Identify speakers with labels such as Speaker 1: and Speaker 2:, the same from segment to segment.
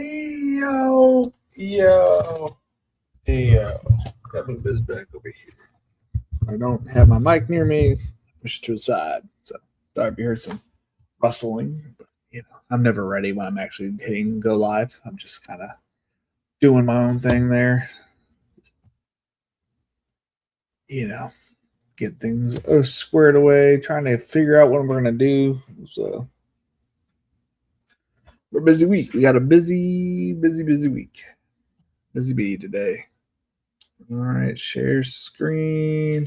Speaker 1: Yo, yo, yo. Got my biz back over here. I don't have my mic near me. Push it to the side. So sorry if you heard some rustling. But, I'm never ready when I'm actually hitting go live. I'm just kind of doing my own thing there. Get things squared away, trying to figure out what we're going to do. So we're a busy week. We got a busy week. Busy bee today. All right, share screen.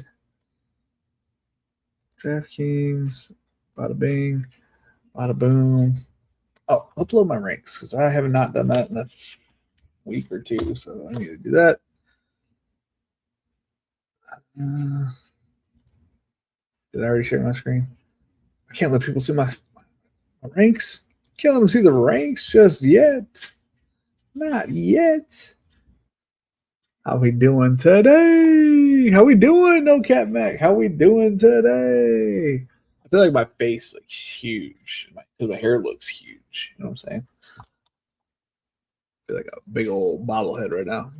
Speaker 1: DraftKings, bada bing, bada boom. Oh, upload my ranks because I have not done that in a week or two, so I need to do that. Did I already share my screen? I can't let people see my ranks. Can't let them see the ranks just yet. Not yet. How we doing today? How we doing, No Cat Mac? How we doing today? I feel like my face looks huge because my hair looks huge. You know what I'm saying? I feel like a big old bobblehead right now.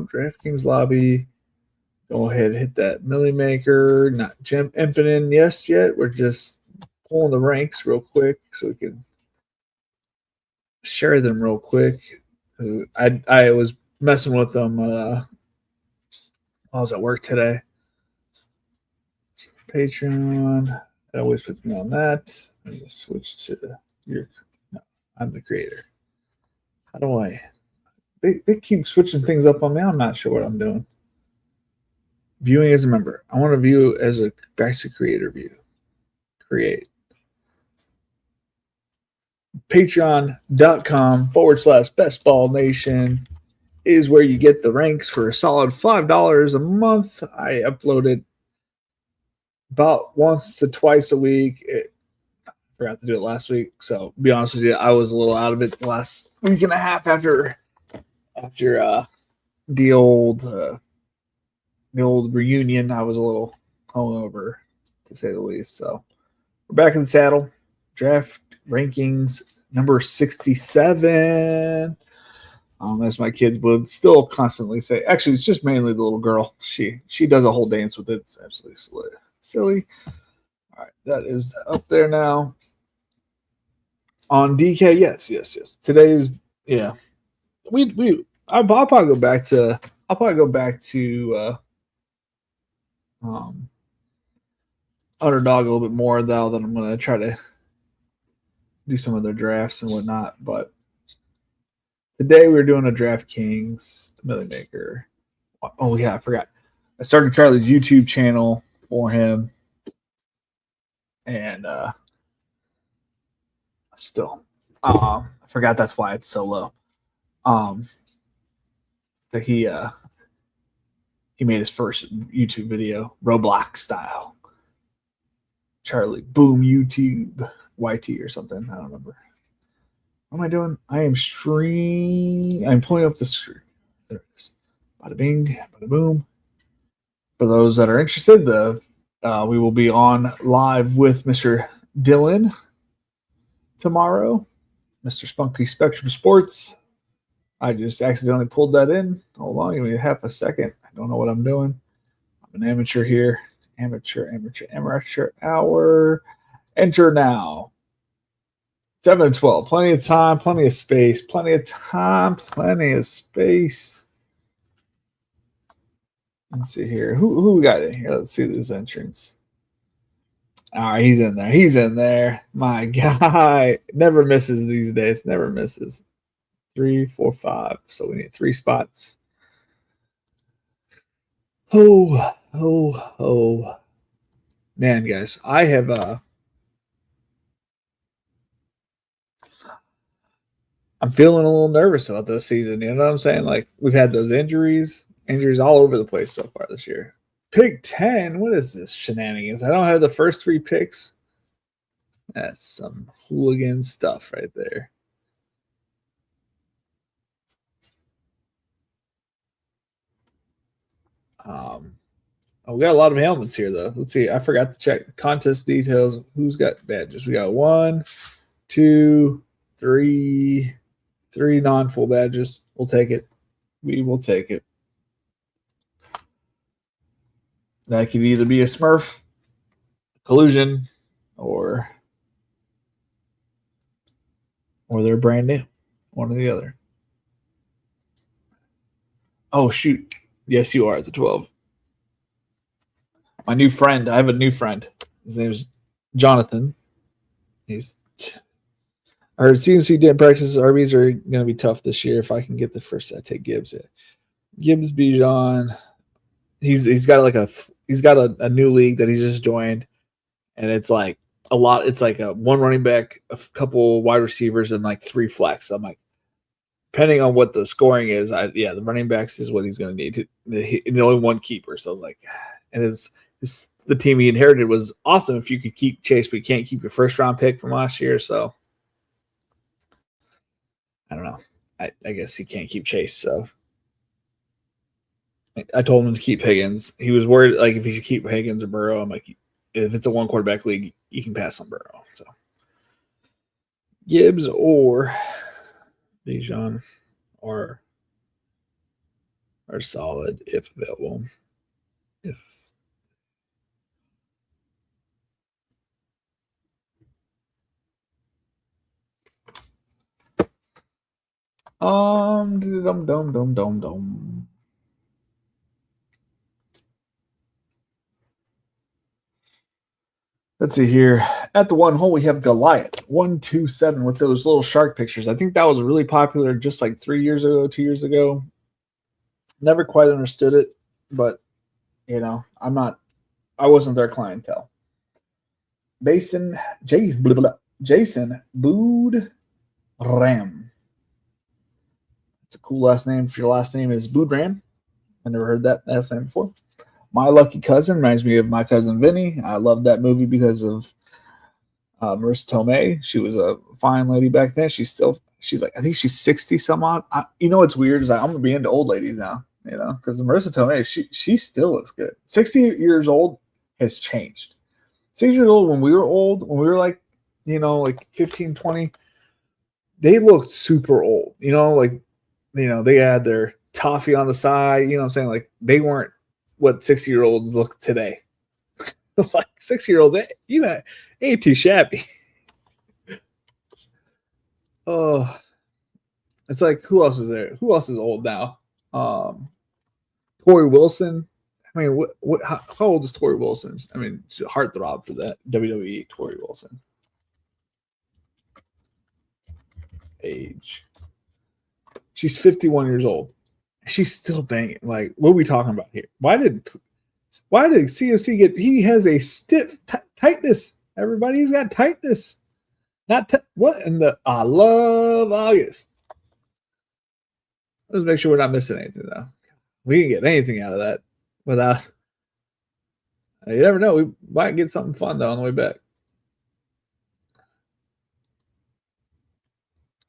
Speaker 1: DraftKings lobby. Go ahead, hit that Milli Maker. Not Gem Infinite yet. We're just pulling the ranks real quick so we can share them real quick. I was messing with them while I was at work today. Patreon. It always puts me on that. Let me switch to your. No, I'm the creator. How do I? They keep switching things up on me. I'm not sure what I'm doing. Viewing as a member. I want to view as a back to creator view. Create. Patreon.com/Best Ball Nation is where you get the ranks for a solid $5 a month. I upload it about once to twice a week. I forgot to do it last week, so to be honest with you, I was a little out of it the last week and a half after the old reunion. I was a little hungover, to say the least. So we're back in the saddle. Draft rankings number 67. As my kids would still constantly say. Actually, it's just mainly the little girl. She does a whole dance with it. It's absolutely silly. All right, that is up there now. On DK, yes. Today is I'll probably go back to Underdog a little bit more though. Then I'm gonna try to do some of their drafts and whatnot. But today we're doing a DraftKings Milli Maker. Oh yeah, I forgot. I started Charlie's YouTube channel for him, and still, I forgot that's why it's so low. That he made his first YouTube video, Roblox style. Charlie, boom, YouTube, YT or something. I don't remember. What am I doing? I'm pulling up the screen. There it is. Bada bing, bada boom. For those that are interested, we will be on live with Mr. Dylan tomorrow, Mr. Spunky Spectrum Sports. I just accidentally pulled that in. Hold on, give me half a second. I don't know what I'm doing. I'm an amateur here. Amateur hour. Enter now. 7-12. Plenty of time, plenty of space. Let's see here. Who we got in here? Let's see this entrance. All right, he's in there. My guy never misses these days. Never misses. 3, 4, 5. So we need 3 spots. Oh. Man, guys, I have I'm feeling a little nervous about this season. You know what I'm saying? Like, we've had those injuries all over the place so far this year. Pick 10. What is this shenanigans? I don't have the first 3 picks. That's some hooligan stuff right there. We got a lot of helmets here, though. Let's see. I forgot to check contest details. Who's got badges? We got 1, 2, 3, 3 non-full badges. We'll take it. We will take it. That could either be a Smurf, Collusion, or they're brand new. One or the other. Oh, shoot. Yes, you are at the 12. My new friend. I have a new friend. His name is Jonathan. I heard CMC didn't practice. RBs are going to be tough this year. If I can get the first, I take Gibbs. Yeah. Gibbs, Bijan. He's got a new league that he just joined, and it's like a lot. It's like a one running back, a couple wide receivers, and like 3 flex. I'm like, depending on what the scoring is, the running backs is what he's going to need. And only one keeper, so I was like, and the team he inherited was awesome if you could keep Chase, but you can't keep your first round pick from last year. So I don't know. I guess he can't keep Chase, so I told him to keep Higgins. He was worried like if he should keep Higgins or Burrow. I'm like, if it's a 1 quarterback league, you can pass on Burrow. So Gibbs or Bijan are solid if available. Dum. Let's see here. At the 1 hole, we have Goliath 127 with those little shark pictures. I think that was really popular just like 3 years ago, 2 years ago. Never quite understood it, but I wasn't their clientele. Jason Bood Ram. It's a cool last name. If your last name is Boodram, I never heard that last name before. My Lucky Cousin reminds me of My Cousin Vinny. I love that movie because of Marissa Tomei. She was a fine lady back then. She's like, I think she's 60 some odd. What's weird is I'm going to be into old ladies now, because Marissa Tomei, she still looks good. 60 years old has changed. 6 years old when we were old, when we were like 15, 20, they looked super old, they had their toffee on the side, you know what I'm saying? Like they weren't what 60-year-olds look today. Like 6-year-olds, ain't too shabby. Oh, it's like, who else is there? Who else is old now? Tori Wilson. I mean, how old is Tori Wilson? I mean, she's a heartthrob for that WWE. Tori Wilson. Age. She's 51 years old. She's still banging. Like, what are we talking about here? Why did CFC get? He has a stiff tightness. Everybody's got tightness. What in the? I love August. Let's make sure we're not missing anything though. We can get anything out of that without. You never know. We might get something fun though on the way back.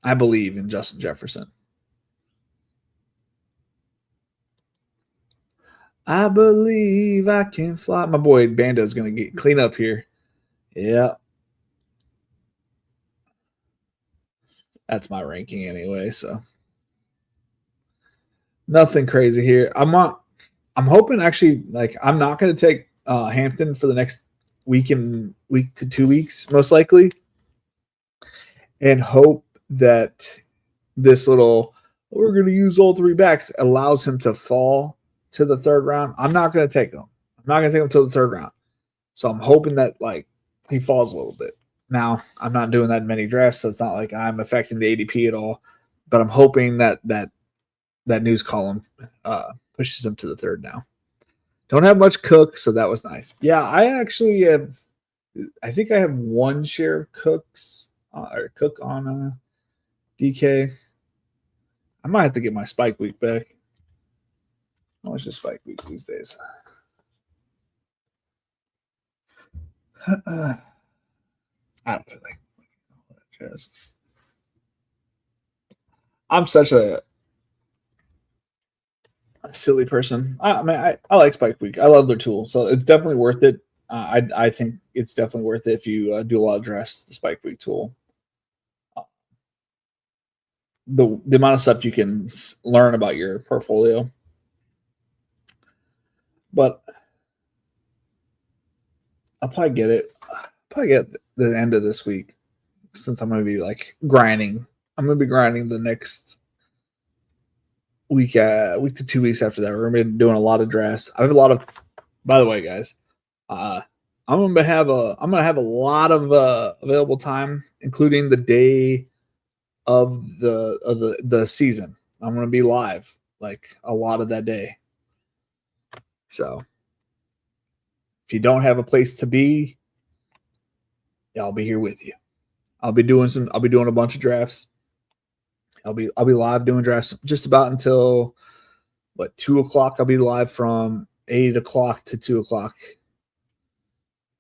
Speaker 1: I believe in Justin Jefferson. I believe I can fly. My boy Bando's going to clean up here. Yeah. That's my ranking anyway, so nothing crazy here. I'm hoping actually, like, I'm not going to take Hampton for the next week to 2 weeks, most likely, and hope that this little, we're going to use all 3 backs, allows him to fall to the 3rd round. I'm not going to take him. I'm not going to take him to the 3rd round. So I'm hoping that like he falls a little bit. Now, I'm not doing that in many drafts, so it's not like I'm affecting the ADP at all. But I'm hoping that news column pushes him to the 3rd now. Don't have much Cook, so that was nice. Yeah, I actually have. I think I have 1 share of Cooks or Cook on DK. I might have to get my Spike Week back. How much is Spike Week these days? I don't feel like just. I'm such a silly person. I mean, I like Spike Week. I love their tool, so it's definitely worth it. I think it's definitely worth it if you do a lot of drafts. The Spike Week tool. the amount of stuff you can learn about your portfolio. But I'll probably get it. Probably get the end of this week, since I'm going to be like grinding. I'm going to be grinding the next week to 2 weeks after that. We're going to be doing a lot of drafts. I have a lot of. By the way, guys, I'm going to have a lot of available time, including the day of the season. I'm going to be live like a lot of that day. So if you don't have a place to be, I'll be here with you. I'll be doing a bunch of drafts. I'll be live doing drafts just about until 2:00. I'll be live from 8:00 to 2:00.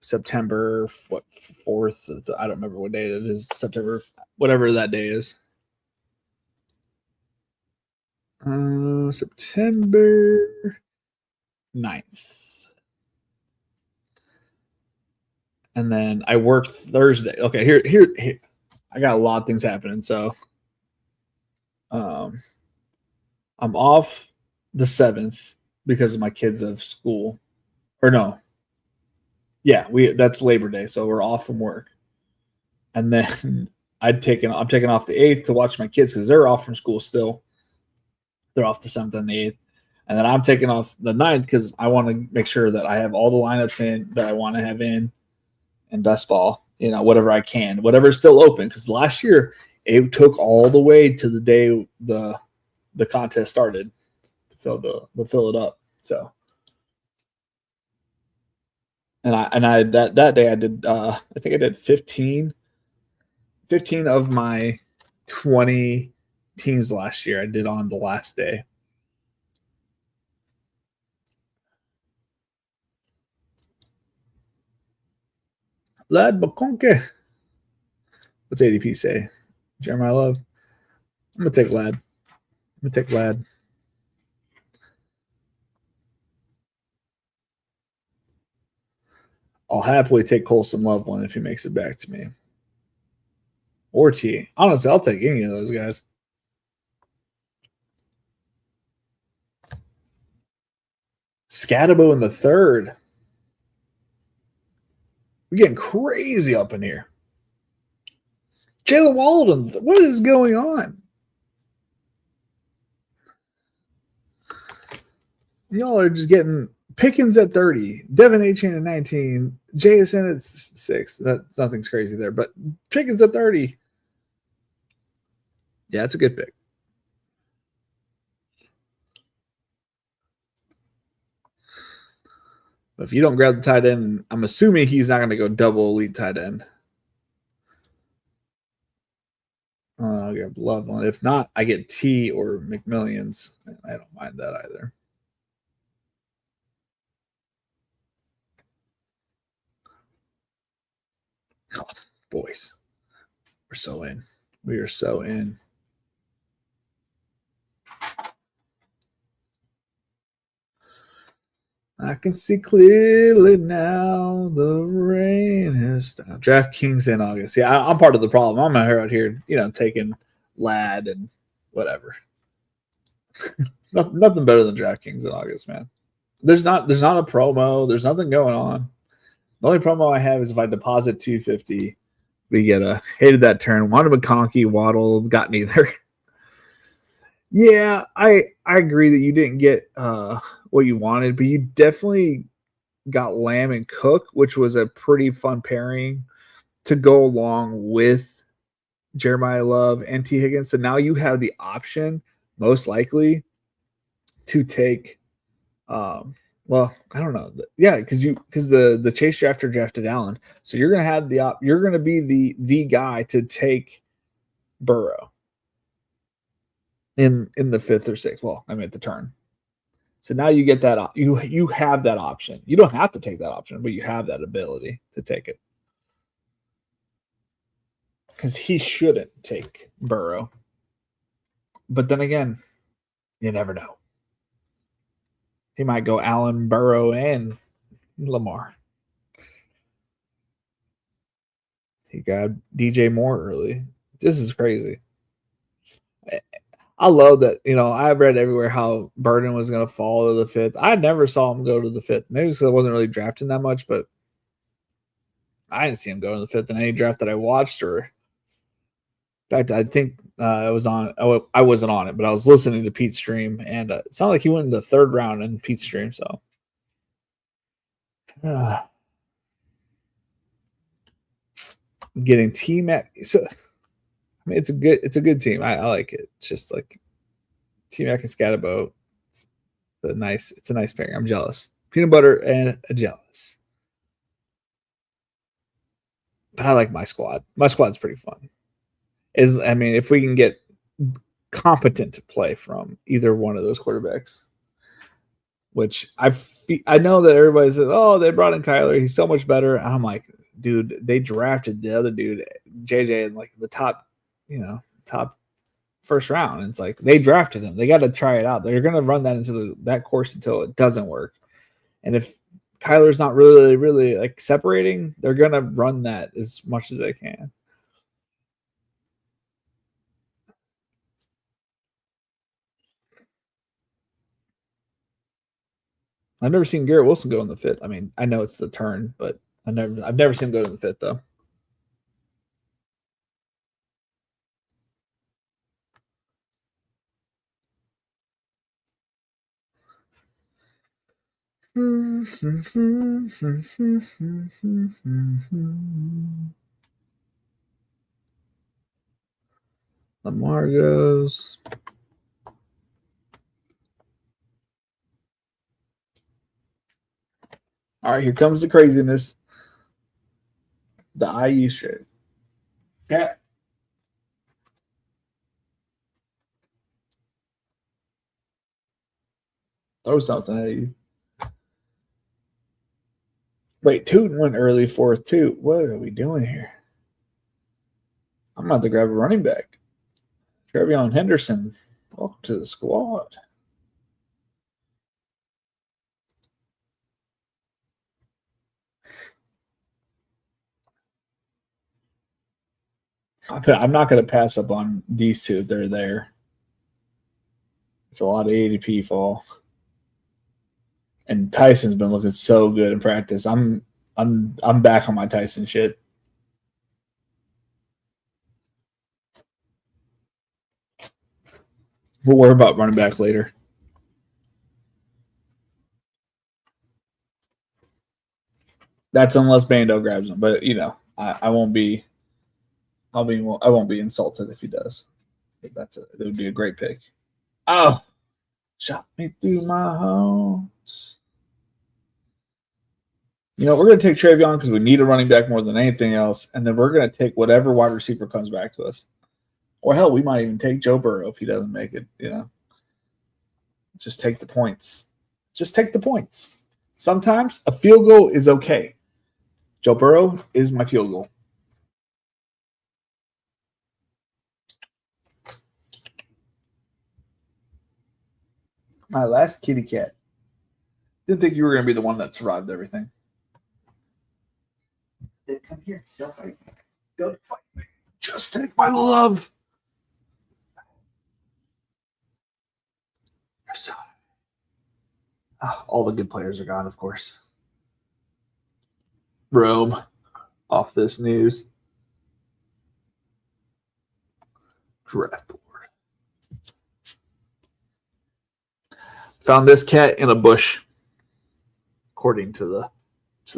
Speaker 1: September 4th. I don't remember what day it is. September, whatever that day is. September 9th. And then I work Thursday. Okay, here. I got a lot of things happening. So I'm off the 7th because of my kids have school. Or no. Yeah, that's Labor Day, so we're off from work. And then I'm taking off the 8th to watch my kids because they're off from school still. They're off the 7th and the 8th. And then I'm taking off the 9th because I want to make sure that I have all the lineups in that I want to have in best ball, whatever I can, whatever's still open. Because last year it took all the way to the day the contest started to fill it up. So, and I that day I did I think I did 15 of my 20 teams last year. I did on the last day. Lad Bakonke. What's ADP say? Jeremiah Love. I'm going to take Lad. I'll happily take Colson Loveland if he makes it back to me. Or T. Honestly, I'll take any of those guys. Scatabo in the 3rd. We're getting crazy up in here. Jalen Walden, what is going on? Y'all are just getting Pickens at 30, Devin Achane at 19, JSN at 6. Nothing's crazy there, but Pickens at 30. Yeah, it's a good pick. But if you don't grab the tight end, I'm assuming he's not going to go double elite tight end. I'll get Loveland. If not, I get T or McMillions. I don't mind that either. Oh, boys, we're so in. We are so in. I can see clearly now the rain has stopped. DraftKings in August. Yeah, I'm part of the problem. I'm out here, taking Lad and whatever. Nothing better than DraftKings in August, man. There's not a promo. There's nothing going on. The only promo I have is if I deposit $250, we get a hated that turn. Wanted McConkey, Waddle, got neither. Yeah, I agree that you didn't get what you wanted, but you definitely got Lamb and Cook, which was a pretty fun pairing to go along with Jeremiah Love and T. Higgins. So now you have the option, most likely, to take well, I don't know. Yeah, because the Chase drafter drafted Allen. So you're gonna have you're gonna be the guy to take Burrow in the 5th or 6th. Well, I mean at the turn. So now you get that you have that option. You don't have to take that option, but you have that ability to take it. Because he shouldn't take Burrow. But then again, you never know. He might go Allen, Burrow, and Lamar. He got DJ Moore early. This is crazy. I love that. I read everywhere how Burden was going to fall to the fifth. I never saw him go to the fifth. Maybe because I wasn't really drafting that much, but I didn't see him go to the fifth in any draft that I watched. Or, in fact, I think I was on. Oh, I wasn't on it, but I was listening to Pete's stream, and it sounded like he went in the third round in Pete's stream. So, getting T-Mac. So, I mean, it's a good team. I like it. It's just like T-Mac and Scatterbo. It's a nice pairing. I'm jealous. Peanut butter and a jealous. But I like my squad. My squad's pretty fun. If we can get competent play from either one of those quarterbacks, which I know that everybody says, oh, they brought in Kyler. He's so much better. And I'm like, dude, they drafted the other dude, JJ, in like the top first round. And it's like they drafted him. They got to try it out. They're going to run that into that course until it doesn't work. And if Kyler's not really, really like separating, they're going to run that as much as they can. I've never seen Garrett Wilson go in the fifth. I mean, I know it's the turn, but I've never seen him go in the fifth though. Lamar goes. All right, here comes the craziness. The IE shit. Yeah. Throw something at you. Wait, Tootin went early fourth too. What are we doing here? I'm about to grab a running back. Trevion Henderson. Welcome to the squad. I'm not going to pass up on these two. They're there. It's a lot of ADP fall. And Tyson's been looking so good in practice. I'm back on my Tyson shit. We'll worry about running back later. That's unless Bando grabs him, but I won't be. I won't be insulted if he does. It would be a great pick. Oh, shot me through my heart. We're going to take Trevion because we need a running back more than anything else, and then we're going to take whatever wide receiver comes back to us. Or hell, we might even take Joe Burrow if he doesn't make it. Just take the points. Just take the points. Sometimes a field goal is okay. Joe Burrow is my field goal. My last kitty cat. Didn't think you were going to be the one that survived everything. Come here. Don't fight me. Don't fight me. Just take my love. Oh, all the good players are gone, of course. Rome off this news. Draft board. Found this cat in a bush, according to the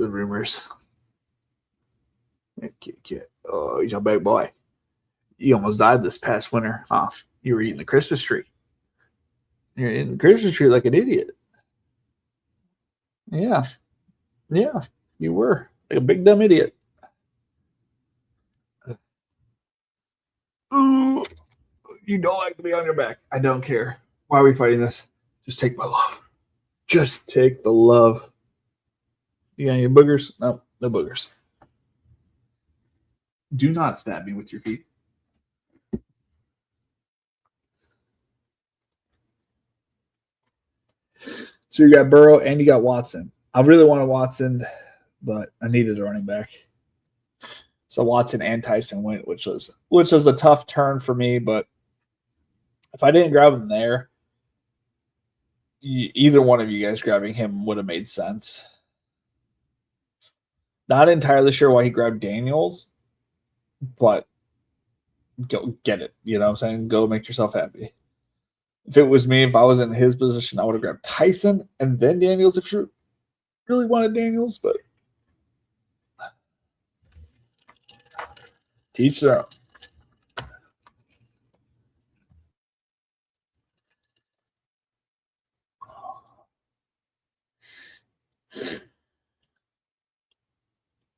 Speaker 1: rumors. Kitty cat. Oh, he's a big boy. You almost died this past winter. Huh? You were eating the Christmas tree. You're eating the Christmas tree like an idiot. Yeah. Yeah, you were. Like a big dumb idiot. Ooh, you don't like to be on your back. I don't care. Why are we fighting this? Just take my love. Just take the love. You got any boogers? No boogers. Do not stab me with your feet. So you got Burrow and you got Watson. I really wanted Watson, but I needed a running back. So Watson and Tyson went, which was a tough turn for me, but If I didn't grab him there, either one of you guys grabbing him would have made sense. Not entirely sure why he grabbed Daniels, but go get it. You know what I'm saying? Go make yourself happy. If it was me, if I was in his position, I would have grabbed Tyson and then Daniels if you really wanted Daniels, but teach their own.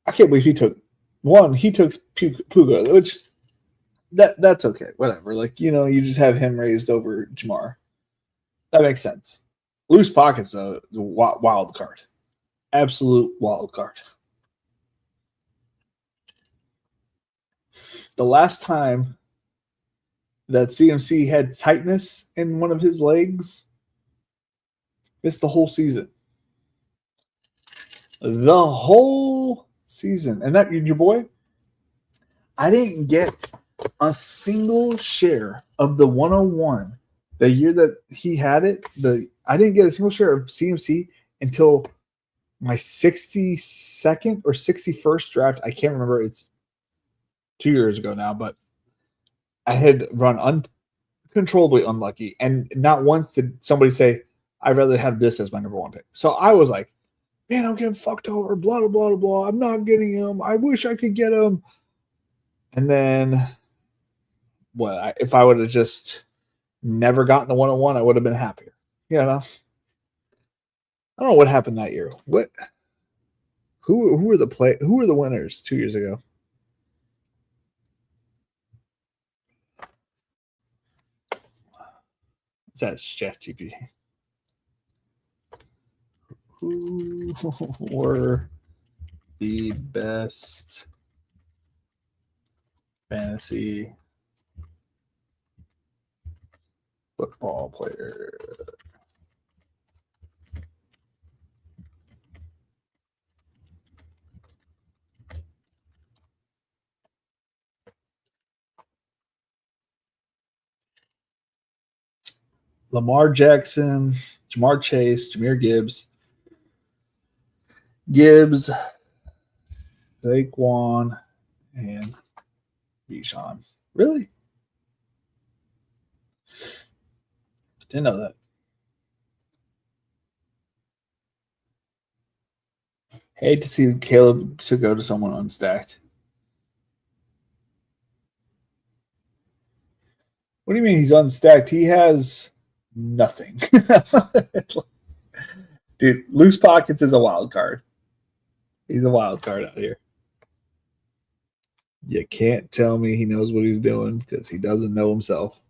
Speaker 1: I can't believe he took Puga, which that's okay. Whatever. Like, you just have him raised over Jamar. That makes sense. Loose pockets, a wild card. Absolute wild card. The last time that CMC had tightness in one of his legs, missed the whole season. The whole season. And that, your boy, I didn't get a single share of the 101 the year that he had it. I didn't get a single share of CMC until my 62nd or 61st draft. I can't remember. It's 2 years ago now, but I had run uncontrollably unlucky. And not once did somebody say, I'd rather have this as my number one pick. So I was like, man, I'm getting fucked over, blah, blah, blah, blah. I'm not getting him. I wish I could get him. And then if I would have just never gotten the 101, I would have been happier. I don't know what happened that year. Who were the winners 2 years ago? Is that Chef GP? Who were the best fantasy football player? Lamar Jackson, Jamar Chase, Jahmyr Gibbs, Saquon, and Bijan. Really? Didn't know that. Hate to see Caleb to go to someone unstacked. What do you mean he's unstacked? He has nothing. Dude, loose pockets is a wild card. He's a wild card out here. You can't tell me he knows what he's doing because he doesn't know himself.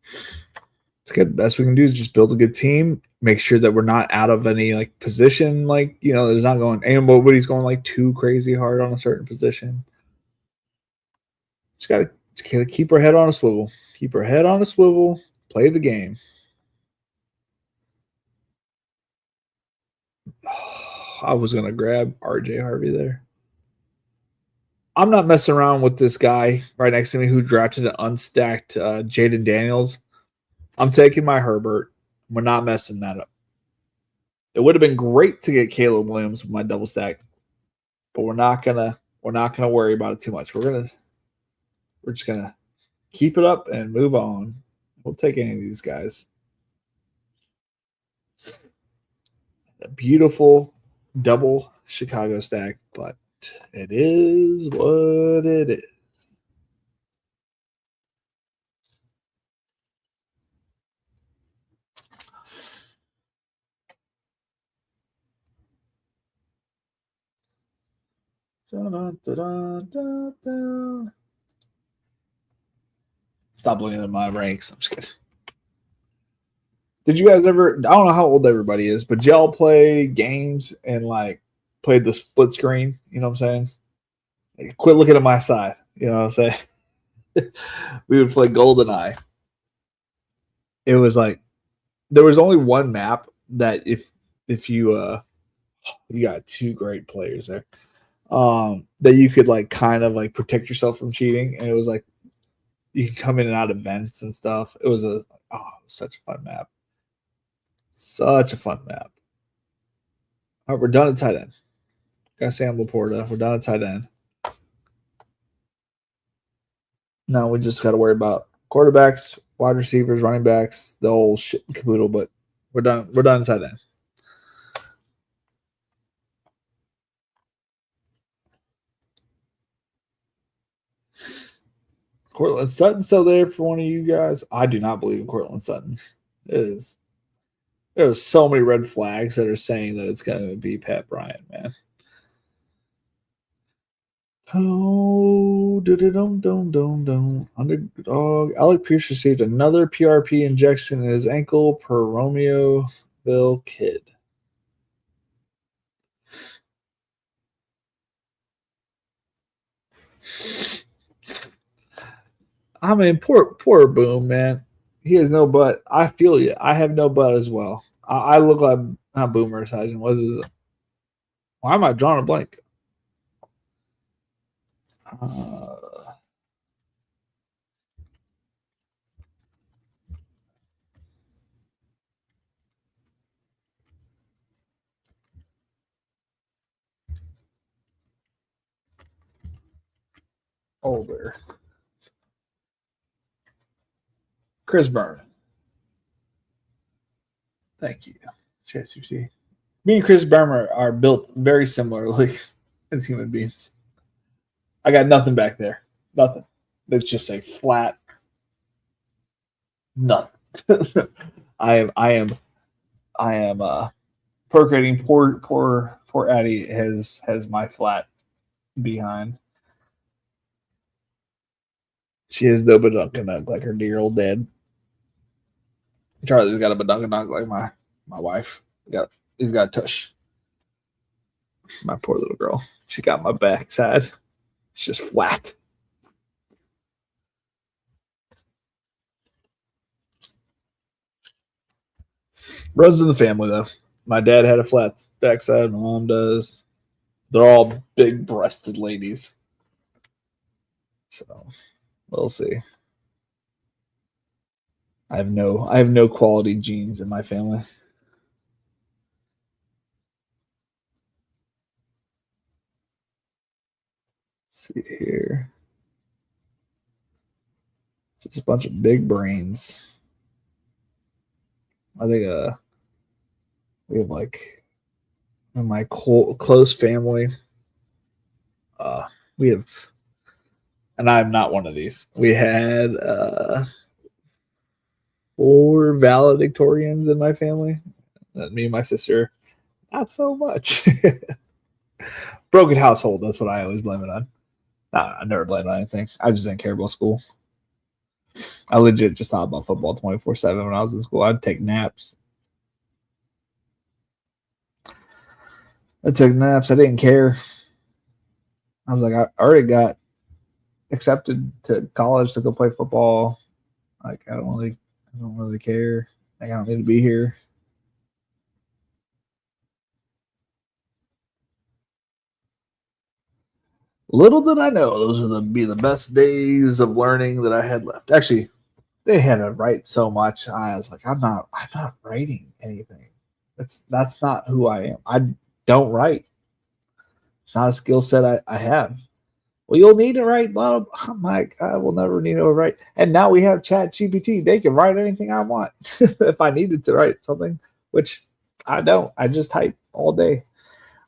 Speaker 1: It's good. The best we can do is just build a good team. Make sure that we're not out of any position. There's not going. Nobody's going too crazy hard on a certain position. Just gotta keep our head on a swivel. Keep our head on a swivel. Play the game. I was gonna grab RJ Harvey there. I'm not messing around with this guy right next to me who drafted an unstacked Jaden Daniels. I'm taking my Herbert. We're not messing that up. It would have been great to get Caleb Williams with my double stack, but we're not gonna worry about it too much. We're just gonna keep it up and move on. We'll take any of these guys. A beautiful double Chicago stack, but it is what it is. Stop looking at my ranks. I'm just kidding. Did you guys ever? I don't know how old everybody is, but y'all play games and played the split screen. You know what I'm saying? Quit looking at my side. You know what I'm saying? We would play GoldenEye. It was there was only one map that if you you got two great players there, that you could kind of protect yourself from cheating, and it was you can come in and out of vents and stuff. It was such a fun map. Such a fun map. All right, we're done at tight end. Got Sam Laporta. We're done at tight end. Now we just got to worry about quarterbacks, wide receivers, running backs, the whole shit caboodle. But we're done. We're done at tight end. Cortland Sutton still there for one of you guys? I do not believe in Cortland Sutton. There's so many red flags that are saying that it's going to be Pat Bryant, man. Oh, underdog. Alec Pierce received another PRP injection in his ankle per Romeoville kid. I mean, poor Boom, man. He has no butt. I feel you. I have no butt as well. I look like not Boomer sizing. What is it? Why am I drawing a blank? Older. Chris Byrne. Thank you. ChatGPT. Me and Chris Byrne are built very similarly as human beings. I got nothing back there. Nothing. Let's just say flat. Nothing. I am procreating. Poor Addie has my flat behind. She has no badunkadunk like her dear old dad. Charlie's got a badunkadunk like my wife. He's got a tush. My poor little girl. She got my backside. It's just flat. Runs in the family though. My dad had a flat backside. My mom does. They're all big-breasted ladies. So we'll see. I have no quality genes in my family. Let's see here. Just a bunch of big brains. I think we have like in my close family. We have, and I'm not one of these. We had 4 valedictorians in my family. Me and my sister, not so much. Broken household. That's what I always blame it on. I never blamed it on anything. I just didn't care about school. I legit just thought about football 24/7 when I was in school. I'd take naps. I took naps. I didn't care. I was like, I already got accepted to college to go play football. Like, I don't really care. Like, I don't need to be here. Little did I know those would be the best days of learning that I had left. Actually, they had to write so much. I was like, I'm not writing anything. That's not who I am. I don't write. It's not a skill set I have. Well, you'll need to write. Blah, blah. I'm like, I will never need to write. And now we have ChatGPT. They can write anything I want if I needed to write something, which I don't. I just type all day.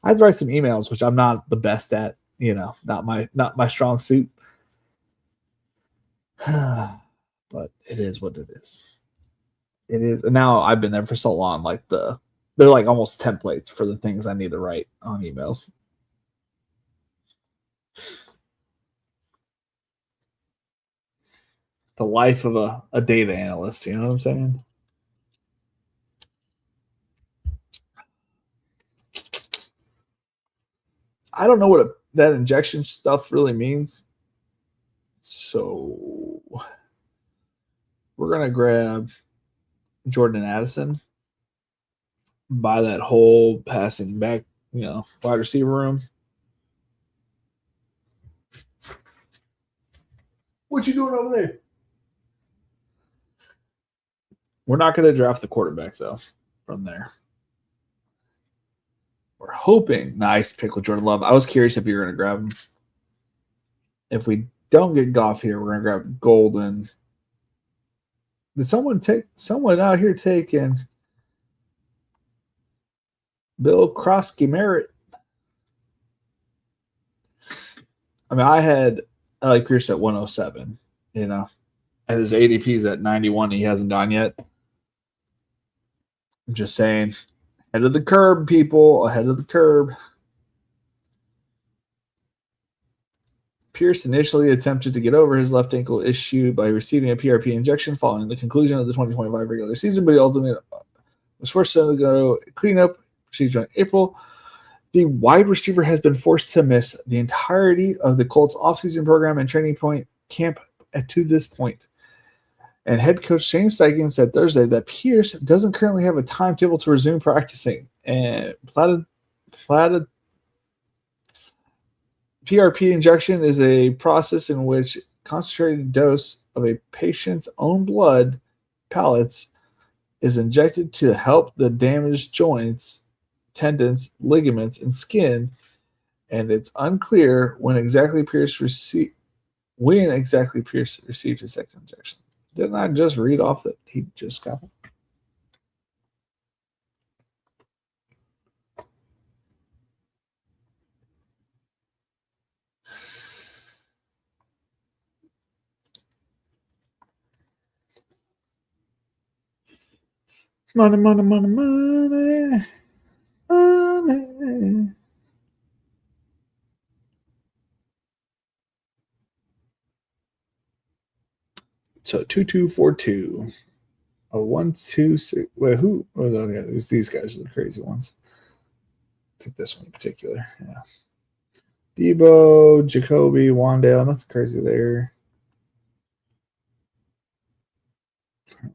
Speaker 1: I'd write some emails, which I'm not the best at. You know, not my strong suit. But it is what it is. It is. And now I've been there for so long. Like they're like almost templates for the things I need to write on emails. The life of a data analyst, you know what I'm saying? I don't know what that injection stuff really means. So we're going to grab Jordan Addison, buy that whole passing back, wide receiver room. What you doing over there? We're not going to draft the quarterback, though, from there. We're hoping. Nice pick with Jordan Love. I was curious if you were going to grab him. If we don't get Goff here, we're going to grab Golden. Did someone out here taking Bill Krosky Merritt? I mean, I like Pierce at 107, and his ADP is at 91. He hasn't gone yet. I'm just saying, ahead of the curb, people, ahead of the curb. Pierce initially attempted to get over his left ankle issue by receiving a PRP injection following the conclusion of the 2025 regular season, but he ultimately was forced to undergo a cleanup procedure in April. The wide receiver has been forced to miss the entirety of the Colts offseason program and training camp to this point. And head coach Shane Steichen said Thursday that Pierce doesn't currently have a timetable to resume practicing. And PRP injection is a process in which concentrated dose of a patient's own blood pellets is injected to help the damaged joints, tendons, ligaments, and skin, and it's unclear when exactly Pierce received his second injection. Didn't I just read off that he just got it? Money, money, money, money, money. So 2242. Oh, 126. Wait, who? Oh, yeah, these guys are the crazy ones. I think this one in particular. Yeah. Debo, Jacoby, Wandale, nothing crazy there.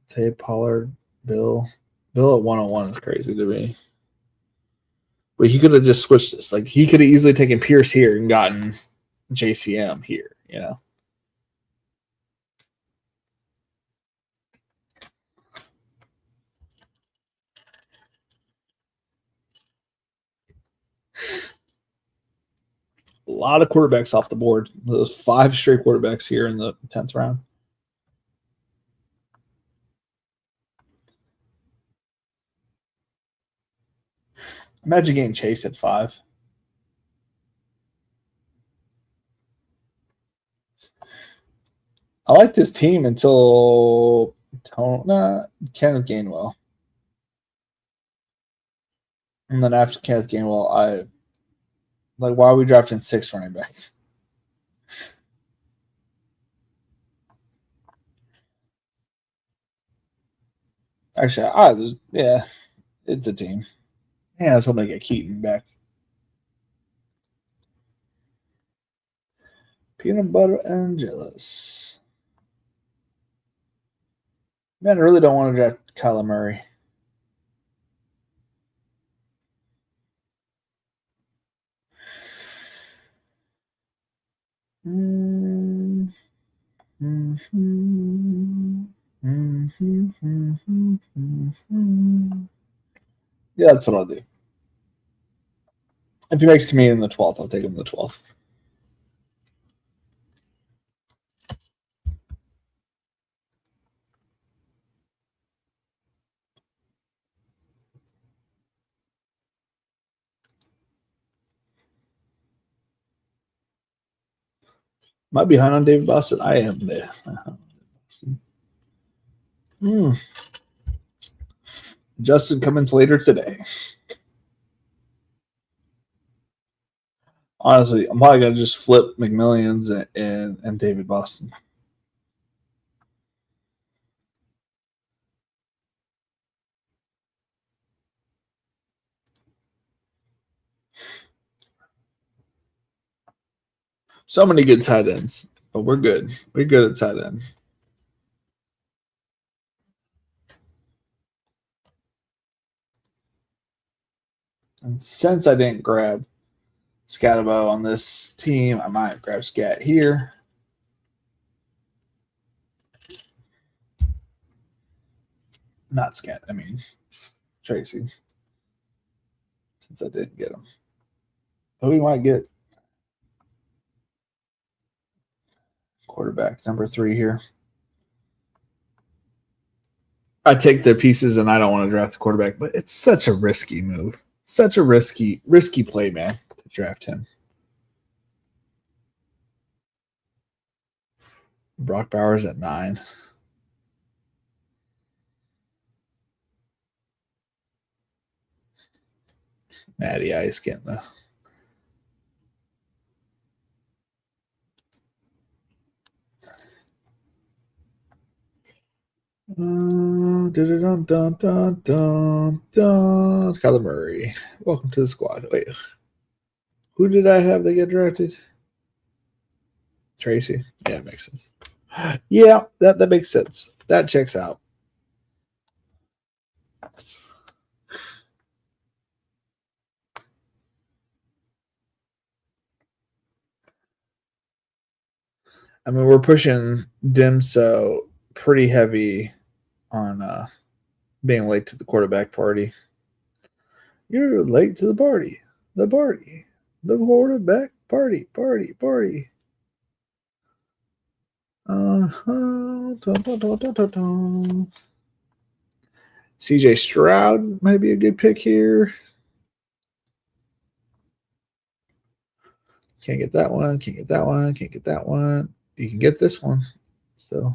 Speaker 1: Tay, Pollard, Bill. Bill at 101 is crazy to me. But he could have just switched this. Like, he could have easily taken Pierce here and gotten JCM here, A lot of quarterbacks off the board. Those 5 straight quarterbacks here in the 10th round. Imagine getting Chase at 5. I liked this team until Kenneth Gainwell. And then after Kenneth Gainwell, why are we drafting 6 running backs? Actually, it's a team. Yeah, I was hoping to get Keaton back. Peanut butter and jealous. Man, I really don't want to draft Kyler Murray. Yeah, that's what I'll do. If he makes to me in the 12th, I'll take him in the 12th. Am I behind on David Boston? I am there. Justin Cummins later today. Honestly, I'm probably going to just flip McMillions and David Boston. So many good tight ends, but we're good. We're good at tight end. And since I didn't grab Scatabo on this team, I might grab Scat here. Not Scant. I mean Tracy. Since I didn't get him, who we might get quarterback number 3 here. I take their pieces, and I don't want to draft the quarterback, but it's such a risky move. Such a risky play, man, to draft him. Brock Bowers at 9. Matty Ice getting the Kyler Murray. Welcome to the squad. Wait, who did I have that get drafted? Tracy. Yeah, it makes sense. Yeah, that makes sense. That checks out. I mean, we're pushing Dimso pretty heavy on being late to the quarterback party. You're late to the party. The party. The quarterback party. Party. Party. CJ Stroud might be a good pick here. Can't get that one. Can't get that one. Can't get that one. You can get this one. So.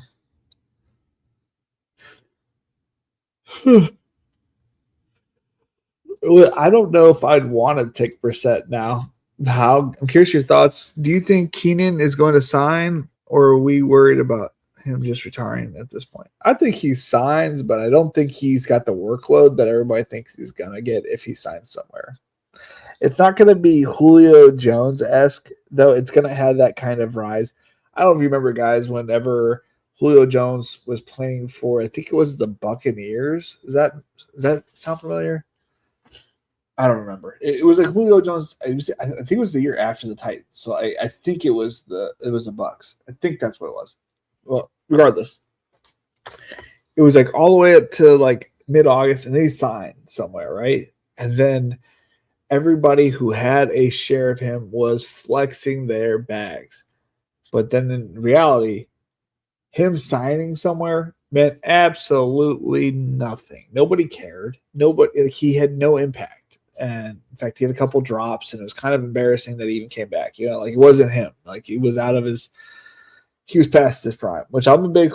Speaker 1: I don't know if I'd want to take Brissett now. I'm curious your thoughts. Do you think Keenan is going to sign, or are we worried about him just retiring at this point? I think he signs, but I don't think he's got the workload that everybody thinks he's going to get if he signs somewhere. It's not going to be Julio Jones-esque, though. It's going to have that kind of rise. I don't remember, guys, whenever Julio Jones was playing for, I think it was the Buccaneers. Does that sound familiar? I don't remember. It was like Julio Jones. I think it was the year after the Titans. So I think it was the Bucks. I think that's what it was. Well, regardless, it was like all the way up to like mid-August, and they signed somewhere, right? And then everybody who had a share of him was flexing their bags. But then in reality, him signing somewhere meant absolutely nothing. Nobody cared. He had no impact. And in fact, he had a couple drops, and it was kind of embarrassing that he even came back. Like it wasn't him. Like he was he was past his prime, which I'm a big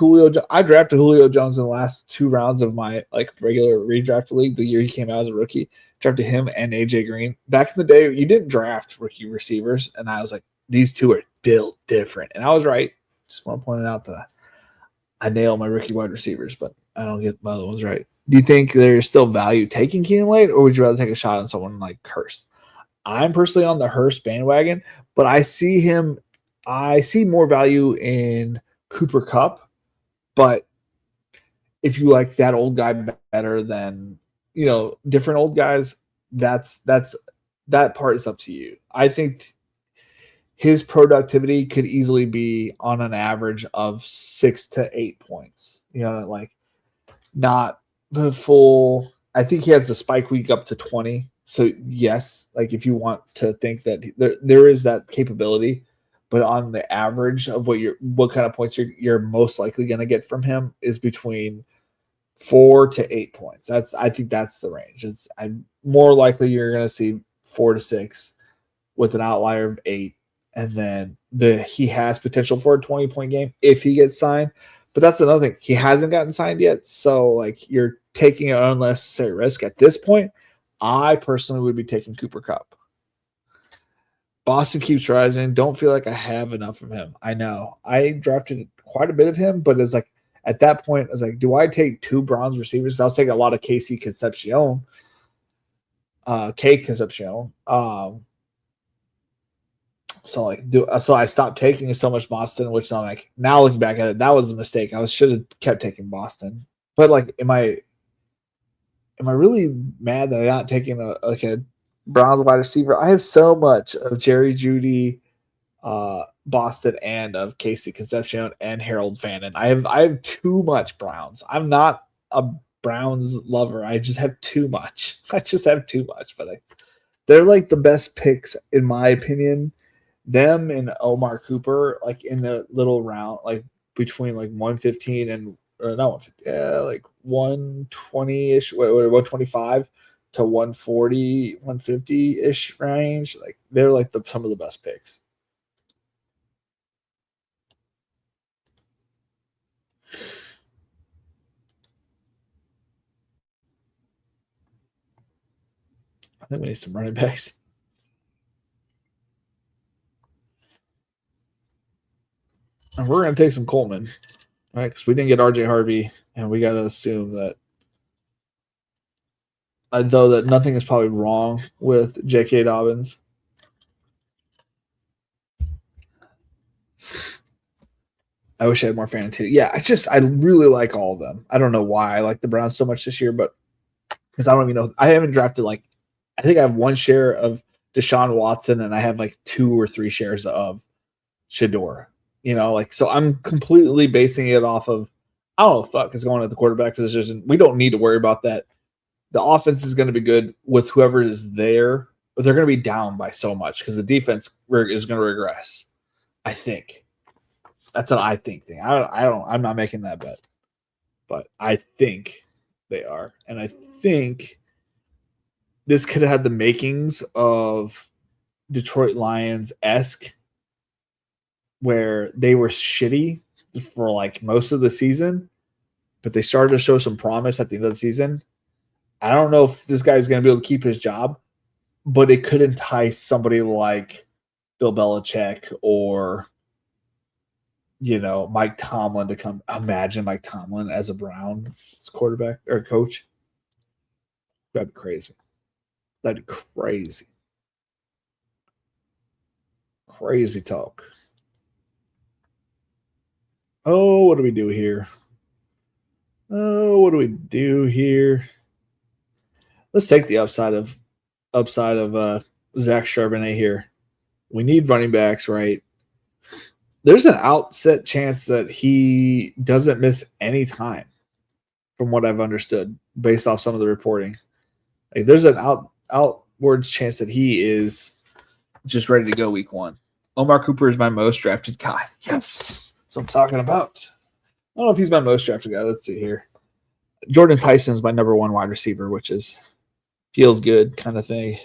Speaker 1: I drafted Julio Jones in the last 2 rounds of my like regular redraft league. The year he came out as a rookie, drafted him and AJ Green. Back in the day, you didn't draft rookie receivers, and I was like, these two are built different. And I was right. Just want to point it out that I nail my rookie wide receivers, but I don't get my other ones right. Do you think there's still value taking Keenan late, or would you rather take a shot on someone like Hurst? I'm personally on the Hurst bandwagon, but I see more value in Cooper Kupp. But if you like that old guy better than different old guys, that part is up to you. I think his productivity could easily be on an average of 6 to 8 points. Like not the full. I think he has the spike week up to 20. So yes, like if you want to think that there is that capability, but on the average of what kind of points you're most likely going to get from him is between 4 to 8 points. I think that's the range. I'm more likely you're going to see 4 to 6 with an outlier of 8. And then he has potential for a 20-point game if he gets signed. But that's another thing. He hasn't gotten signed yet. So, like, you're taking an unnecessary risk. At this point, I personally would be taking Cooper Kupp. Boston keeps rising. Don't feel like I have enough of him. I know. I drafted quite a bit of him, but it's like at that point, I was like, do I take 2 Browns receivers? I was taking a lot of Casey Concepcion. So I stopped taking so much Boston, which I'm like, now looking back at it, that was a mistake. I should have kept taking Boston. But like, am I really mad that I'm not taking a Browns wide receiver? I have so much of Jerry Jeudy, Boston, and of Casey Concepcion and Harold Fannin. I have too much Browns. I'm not a Browns lover. I just have too much. But they're like the best picks in my opinion. Them and Omar Cooper, like in the little round, like between like 115 and or not 150, yeah, like 120 ish, 125 to 140, 150 ish range. Like they're like some of the best picks. I think we need some running backs. And we're going to take some Coleman, right? Because we didn't get RJ Harvey, and we got to assume that, though, that nothing is probably wrong with J.K. Dobbins. I wish I had more fantasy. Yeah, I really like all of them. I don't know why I like the Browns so much this year, but because I don't even know. I haven't drafted I think I have one share of Deshaun Watson, and I have like 2 or 3 shares of Shador. So I'm completely basing it off of, I don't know, fuck is going at the quarterback position. We don't need to worry about that. The offense is going to be good with whoever is there, but they're going to be down by so much because the defense is going to regress. I think that's an I think thing. I'm not making that bet, but I think they are, and I think this could have had the makings of Detroit Lions-esque, where they were shitty for like most of the season, but they started to show some promise at the end of the season. I don't know if this guy's going to be able to keep his job, but it could entice somebody like Bill Belichick or, Mike Tomlin to come. Imagine Mike Tomlin as a Browns quarterback or coach. That'd be crazy. That'd be crazy. Crazy talk. Oh, what do we do here? Let's take the upside of Zach Charbonnet here. We need running backs, right? There's an outset chance that he doesn't miss any time, from what I've understood, based off some of the reporting. Like there's an outwards chance that he is just ready to go week 1. Omar Cooper is my most drafted guy. Yes, that's what I'm talking about. I don't know if he's my most drafted guy. Let's see here. Jordan Tyson is my number 1 wide receiver, which feels good kind of thing.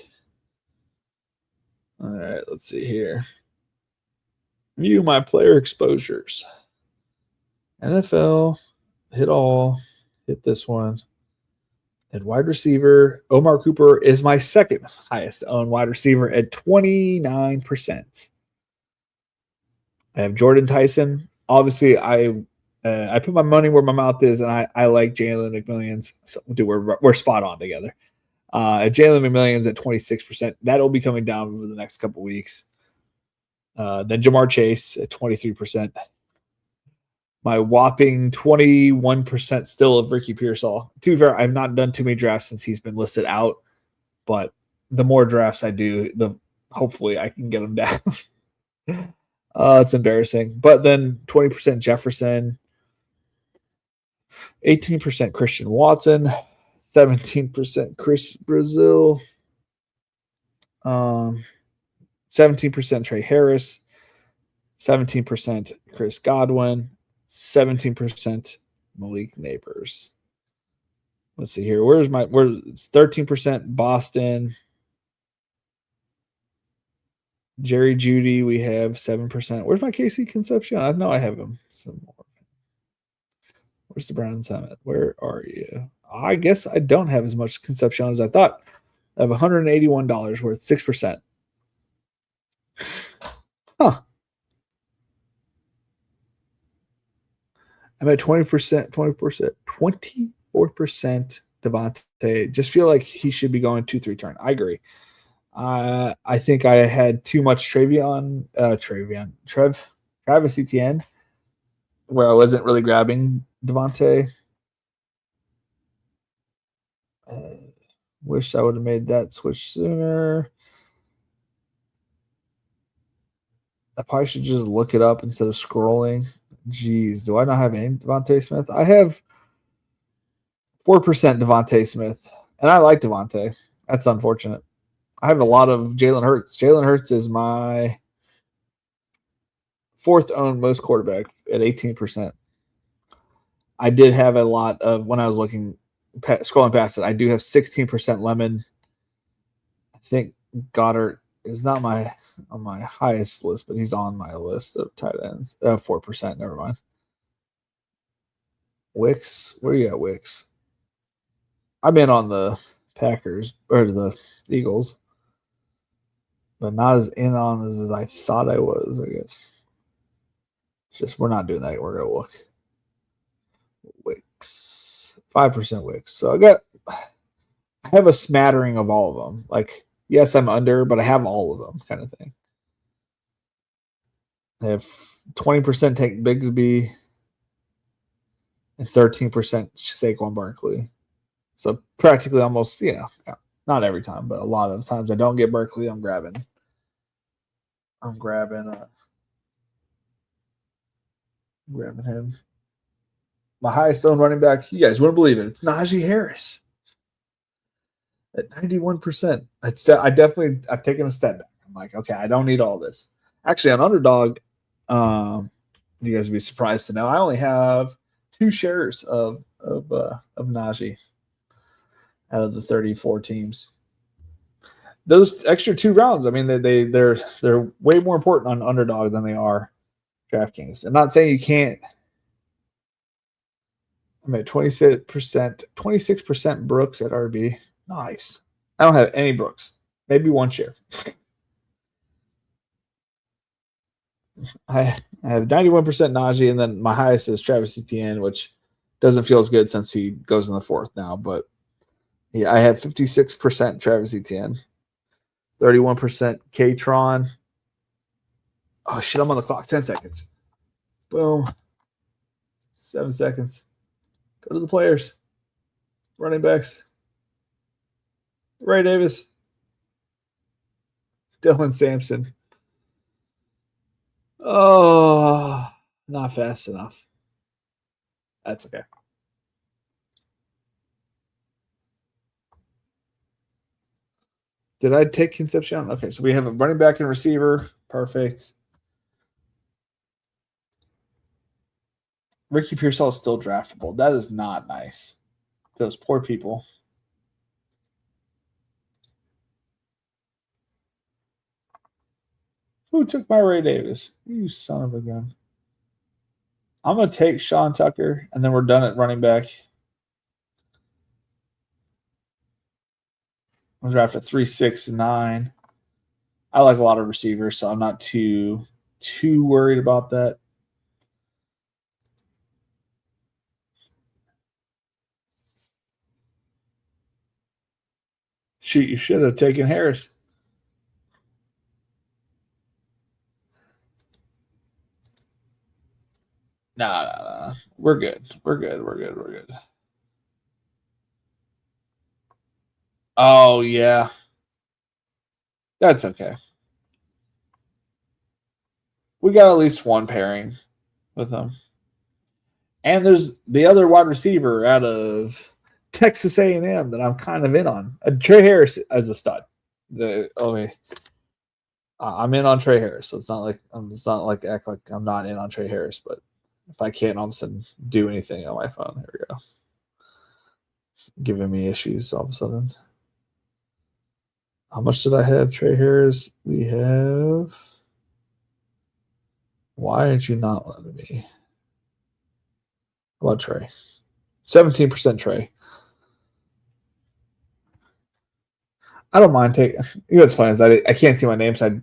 Speaker 1: All right, let's see here. View my player exposures. NFL, hit all, hit this one. And wide receiver, Omar Cooper is my second highest owned wide receiver at 29%. I have Jordan Tyson. Obviously, I put my money where my mouth is, and I like Jalen McMillions. So we're spot on together. Jalen McMillions at 26%. That'll be coming down over the next couple weeks. Then Jamar Chase at 23%. My whopping 21% still of Ricky Pearsall. To be fair, I've not done too many drafts since he's been listed out, but the more drafts I do, the hopefully I can get him down. It's embarrassing. But then 20% Jefferson, 18% Christian Watson, 17% Chris Brazil, 17% Trey Harris, 17% Chris Godwin, 17% Malik Neighbors. Let's see here. It's 13% Boston. Jerry Judy, we have 7%. Where's my Casey Concepcion? I know I have him. Some more. Where's the Browns Summit? Where are you? I guess I don't have as much Concepcion as I thought. I have $181 worth 6%. Huh. I'm at 20%, 24% Devontae. Just feel like he should be going 2-3 turn. I agree. I think I had too much Travis Etienne, where I wasn't really grabbing Devontae. Wish I would have made that switch sooner. I probably should just look it up instead of scrolling. Jeez, do I not have any Devontae Smith? I have 4% Devontae Smith. And I like Devontae. That's unfortunate. I have a lot of Jalen Hurts. Jalen Hurts is my fourth owned most quarterback at 18%. I did have a lot of, when I was scrolling past it, I do have 16% Lemon. I think Goddard is not on my highest list, but he's on my list of tight ends. 4%, never mind. Wicks, where you at, Wicks? I'm in on the Packers, or the Eagles, but not as in on as I thought I was, I guess. It's just, we're not doing that. We're going to look. Wicks, 5% Wicks. So I have a smattering of all of them. Like, yes, I'm under, but I have all of them, kind of thing. I have 20% take Bigsby and 13% Saquon Barkley. So practically almost, not every time, but a lot of times I don't get Barkley, I'm grabbing him. My highest owned running back, you guys wouldn't believe it. It's Najee Harris at 91%. I've taken a step back. I'm like, okay, I don't need all this. Actually, on Underdog, you guys would be surprised to know I only have 2 shares of Najee out of the 34 teams. Those extra 2 rounds, I mean, they're way more important on Underdog than they are DraftKings. I'm not saying you can't. I'm at 26% Brooks at RB. Nice. I don't have any Brooks. Maybe 1 share. I have 91% Najee, and then my highest is Travis Etienne, which doesn't feel as good since he goes in the 4th now. But yeah, I have 56% Travis Etienne, 31% K-Tron. Oh, shit, I'm on the clock. 10 seconds. Boom. 7 seconds. Go to the players. Running backs. Ray Davis. Dylan Sampson. Oh, not fast enough. That's okay. Did I take Concepcion? Okay, so we have a running back and receiver. Perfect. Ricky Pearsall is still draftable. That is not nice. Those poor people. Who took my Ray Davis? You son of a gun. I'm going to take Sean Tucker, and then we're done at running back. I'm drafted 3, 6, and 9. I like a lot of receivers, so I'm not too worried about that. Shoot, you should have taken Harris. No. We're good. We're good. Oh, yeah. That's okay. We got at least 1 pairing with them. And there's the other wide receiver out of Texas A&M that I'm kind of in on. Trey Harris as a stud. I'm in on Trey Harris, so it's not like act like I'm not in on Trey Harris, but if I can't all of a sudden do anything on my phone, here we go. It's giving me issues all of a sudden. How much did I have, Trey Harris? We have. Why aren't you not letting me? How about Trey? 17% Trey. I don't mind taking. You know what's funny is I can't see my name, so I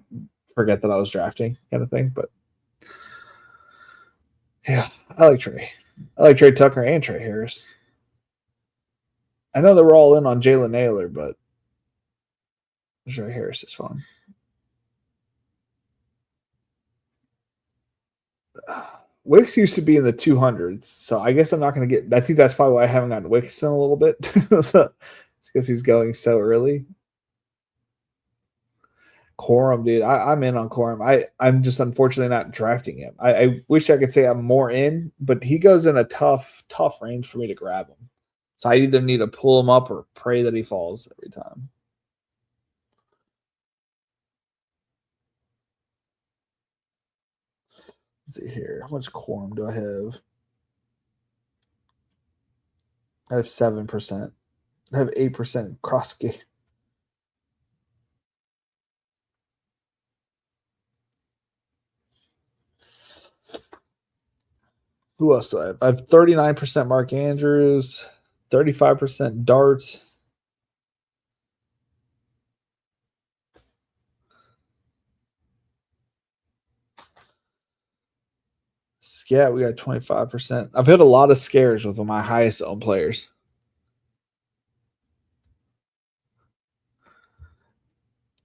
Speaker 1: forget that I was drafting, kind of thing. But yeah, I like Trey. I like Trey Tucker and Trey Harris. I know that we're all in on Jalen Naylor, but Trey Harris is fun. Wicks used to be in the 200s, so I guess I'm not going to get. I think that's probably why I haven't gotten Wicks in a little bit, because he's going so early. Corum, dude, I'm in on Corum. I'm just unfortunately not drafting him. I wish I could say I'm more in, but he goes in a tough range for me to grab him. So I either need to pull him up or pray that he falls every time. Let's see here. How much quorum do I have? I have 7%. I have 8% Krosky. Who else do I have? I have 39% Mark Andrews, 35% Darts. Scat, we got 25%. I've hit a lot of scares with my highest owned players.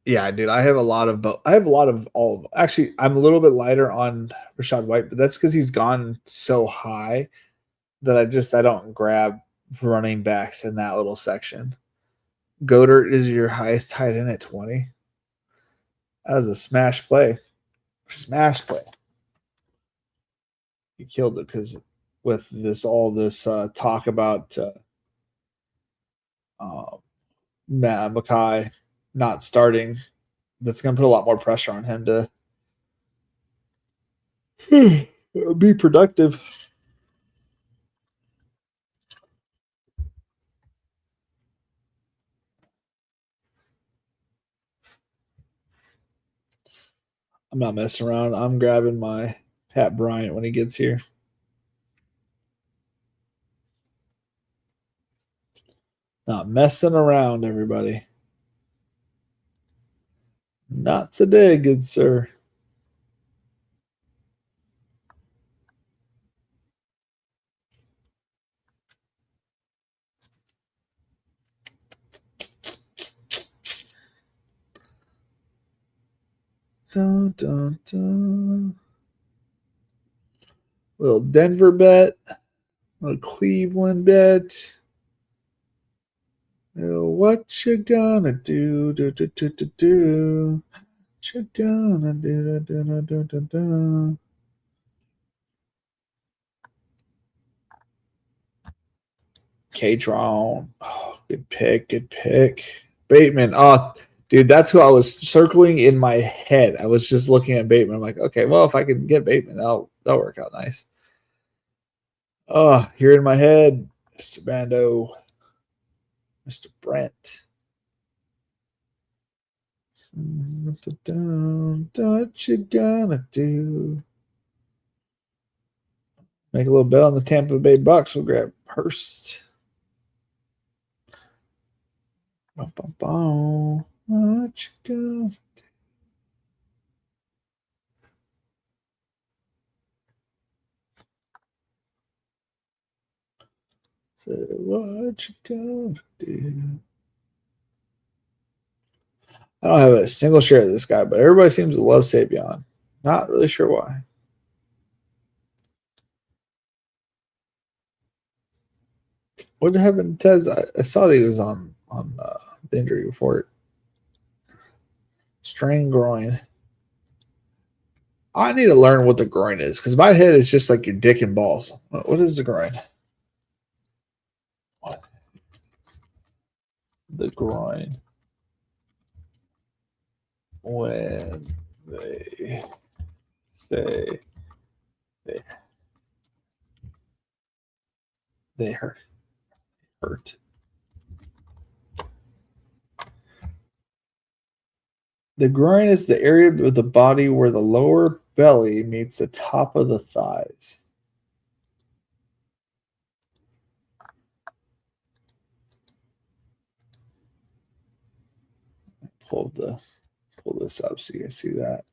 Speaker 1: Yeah, dude, I have a lot of all of them. Actually, I'm a little bit lighter on Rashad White, but that's because he's gone so high that I don't grab running backs in that little section. Goddard is your highest tight end at 20. That was a smash play. Smash play. He killed it because with all this talk about Matt Mackay not starting, that's going to put a lot more pressure on him to be productive. I'm not messing around. I'm grabbing my Pat Bryant when he gets here. Not messing around, everybody. Not today, good sir. Dun, dun, dun. Little Denver bet. Little Cleveland bet. What you gonna do? Do, do, do, do, do. What you gonna do? Do, do, do, do, do. K-Tron. Oh, good pick. Good pick. Bateman. Oh, dude, that's who I was circling in my head. I was just looking at Bateman. I'm like, okay, well, if I can get Bateman, that'll work out nice. Oh, you're in my head, Mr. Bando. Mr. Brent. What you gonna do? Make a little bet on the Tampa Bay Bucks. We'll grab Hurst. What you gonna do? What you gonna do? I don't have a single share of this guy, but everybody seems to love Savion. Not really sure why. What happened to Tez? I saw that he was on the injury report. Strained groin. I need to learn what the groin is because my head is just like your dick and balls. What is the groin? What? The groin. When they say they hurt. The groin is the area of the body where the lower belly meets the top of the thighs. Pull this up so you can see that.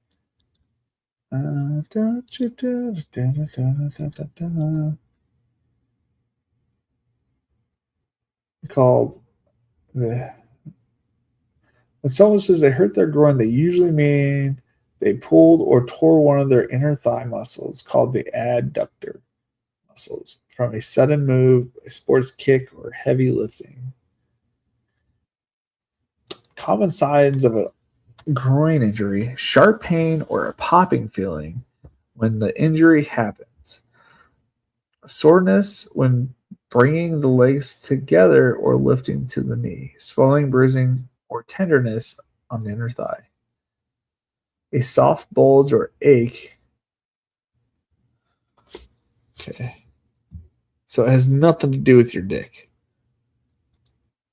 Speaker 1: Called the when someone says they hurt their groin, they usually mean they pulled or tore one of their inner thigh muscles called the adductor muscles from a sudden move, a sports kick, or heavy lifting. Common signs of a groin injury: sharp pain or a popping feeling when the injury happens, soreness when bringing the legs together or lifting to the knee, swelling, bruising, or tenderness on the inner thigh, a soft bulge or ache. Okay. So it has nothing to do with your dick,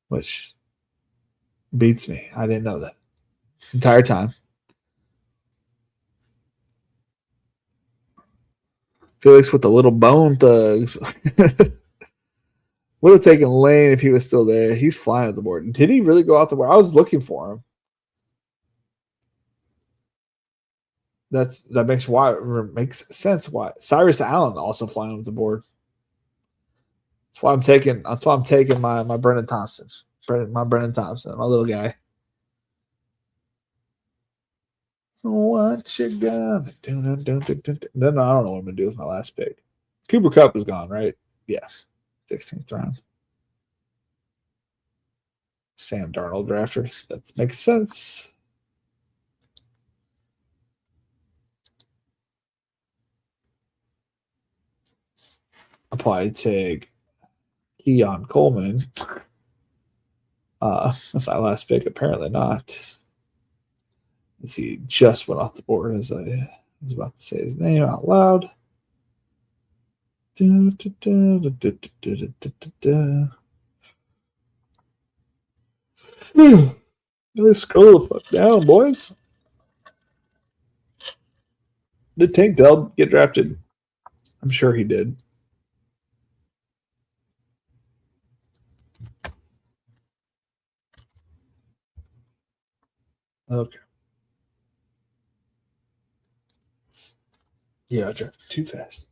Speaker 1: which beats me. I didn't know that this entire time. Felix with the little bone thugs. Would have taken Lane if he was still there. He's flying at the board. Did he really go out the board? I was looking for him. That makes sense. Why Cyrus Allen also flying with the board? That's why I'm taking my Brendan Thompson. My Brendan Thompson, my little guy. What you gonna do? Then I don't know what I'm gonna do with my last pick. Cooper Kupp is gone, right? Yes. 16th round. Sam Darnold drafter. That makes sense. I'll probably take Keon Coleman. That's my last pick. Apparently not. As he just went off the board as I was about to say his name out loud. Let's scroll the fuck down, boys. Did Tank Dell get drafted? I'm sure he did. Okay. Yeah, I drafted too fast.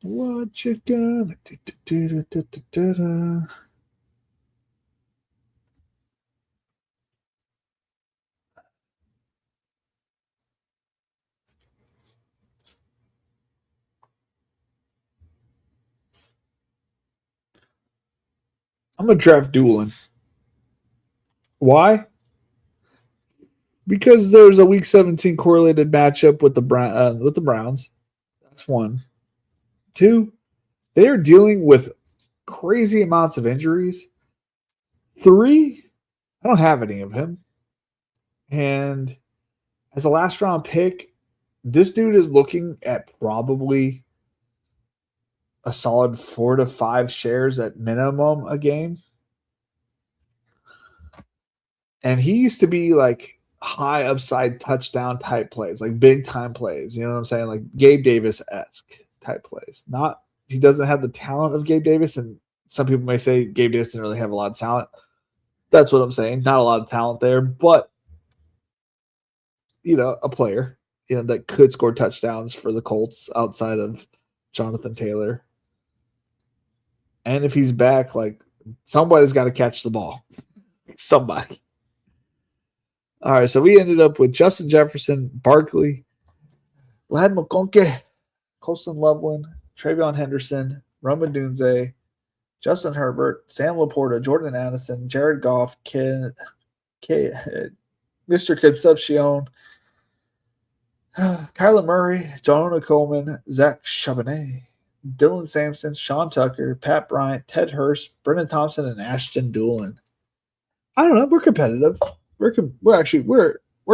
Speaker 1: What you gonna do? I'm gonna draft Doolin. Why? Because there's a Week 17 correlated matchup with the Browns. That's one. Two, they are dealing with crazy amounts of injuries. Three, I don't have any of him. And as a last round pick, this dude is looking at probably a solid 4 to 5 shares at minimum a game. And he used to be like high upside touchdown type plays, like big time plays. You know what I'm saying? Like Gabe Davis-esque type plays. Not he doesn't have the talent of Gabe Davis, and some people may say Gabe Davis didn't really have a lot of talent. That's what I'm saying. Not a lot of talent there, but a player, that could score touchdowns for the Colts outside of Jonathan Taylor. And if he's back, like somebody's got to catch the ball. Somebody. All right, so we ended up with Justin Jefferson, Barkley, Lad McConkey, Colston Loveland, Travion Henderson, Roman Dunze, Justin Herbert, Sam Laporta, Jordan Addison, Jared Goff, Mr. Concepcion, Kyler Murray, Jonah Coleman, Zach Charbonnet, Dylan Sampson, Sean Tucker, Pat Bryant, Ted Hurst, Brendan Thompson, and Ashton Doolin. I don't know. We're competitive. We're